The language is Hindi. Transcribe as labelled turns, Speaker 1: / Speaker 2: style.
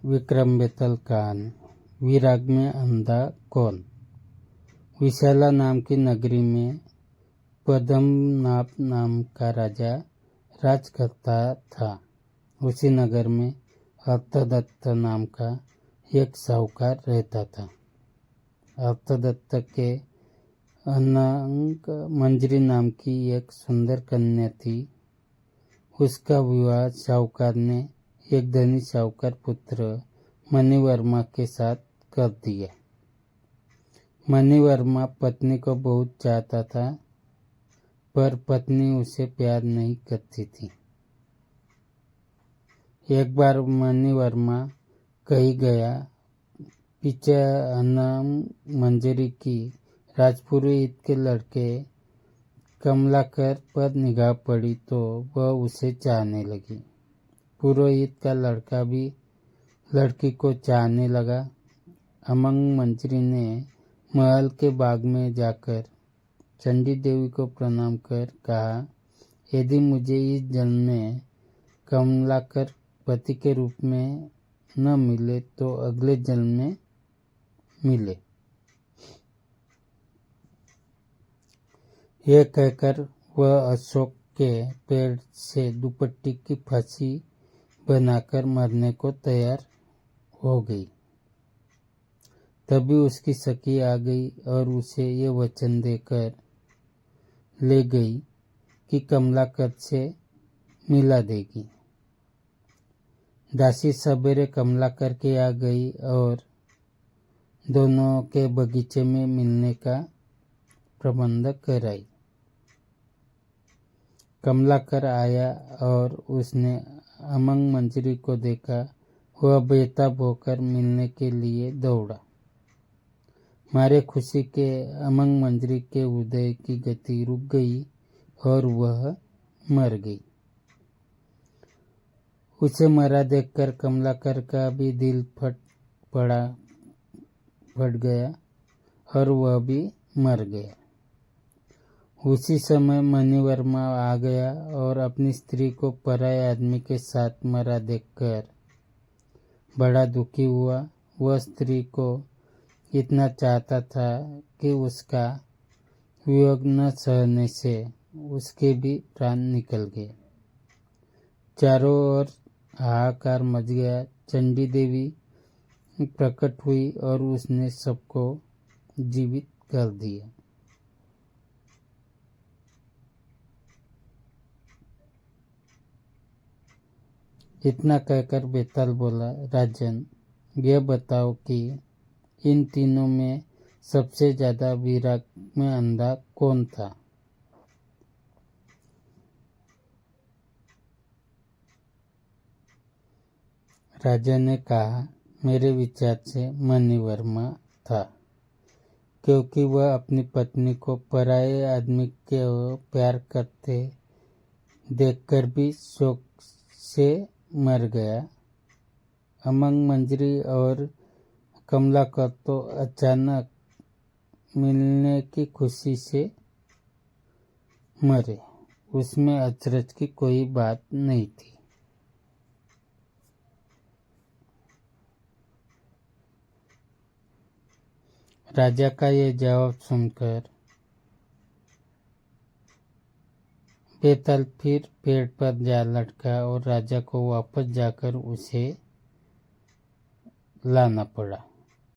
Speaker 1: विक्रम बेताल कहानी। विराग में अंधा कौन। विशाला नाम की नगरी में पद्मनाभ नाम का राजा राज करता था। उसी नगर में अर्थदत्त नाम का एक साहूकार रहता था। अर्थदत्त के अनंग मंजरी नाम की एक सुंदर कन्या थी। उसका विवाह साहूकार ने एक धनी साहूकार पुत्र मणिवर्मा के साथ कर दिया। मणिवर्मा पत्नी को बहुत चाहता था, पर पत्नी उसे प्यार नहीं करती थी। एक बार मणिवर्मा कहीं गया, पीछे अनंग मंजरी की राजपुरोहित के लड़के कमलाकर पर निगाह पड़ी तो वह उसे चाहने लगी। पुरोहित का लड़का भी लड़की को चाहने लगा। अमंग मंजरी ने महल के बाग में जाकर चंडी देवी को प्रणाम कर कहा, यदि मुझे इस जन्म में कमलाकर पति के रूप में न मिले तो अगले जन्म में मिले। यह कहकर वह अशोक के पेड़ से दुपट्टी की फांसी बनाकर मरने को तैयार हो गई। तभी उसकी सखी आ गई और उसे ये वचन देकर ले गई कि कमलाकर से मिला देगी। दासी सवेरे कमलाकर के आ गई और दोनों के बगीचे में मिलने का प्रबंध कराई। कमलाकर आया और उसने अमंग मंजरी को देखा। वह बेताब होकर मिलने के लिए दौड़ा। मारे खुशी के अमंग मंजरी के हृदय की गति रुक गई और वह मर गई। उसे मरा देखकर कमलाकर का भी दिल फट गया और वह भी मर गया। उसी समय मणिवर्मा आ गया और अपनी स्त्री को पराये आदमी के साथ मरा देखकर बड़ा दुखी हुआ। वह स्त्री को इतना चाहता था कि उसका वियोग न सहने से उसके भी प्राण निकल गए। चारों ओर हाहाकार मच गया। चंडी देवी प्रकट हुई और उसने सबको जीवित कर दिया। इतना कहकर बेताल बोला, राजन, यह बताओ कि इन तीनों में सबसे ज्यादा विराग में अंधा कौन था। राजा ने कहा, मेरे विचार से मणिवर्मा था, क्योंकि वह अपनी पत्नी को पराये आदमी के प्यार करते देखकर भी शोक से मर गया। अमंग मंजरी और कमलाकर तो अचानक मिलने की खुशी से मरे। उसमें अचरज की कोई बात नहीं थी। राजा का यह जवाब सुनकर बेताल फिर पेड़ पर जा लटका और राजा को वापस जाकर उसे लाना पड़ा।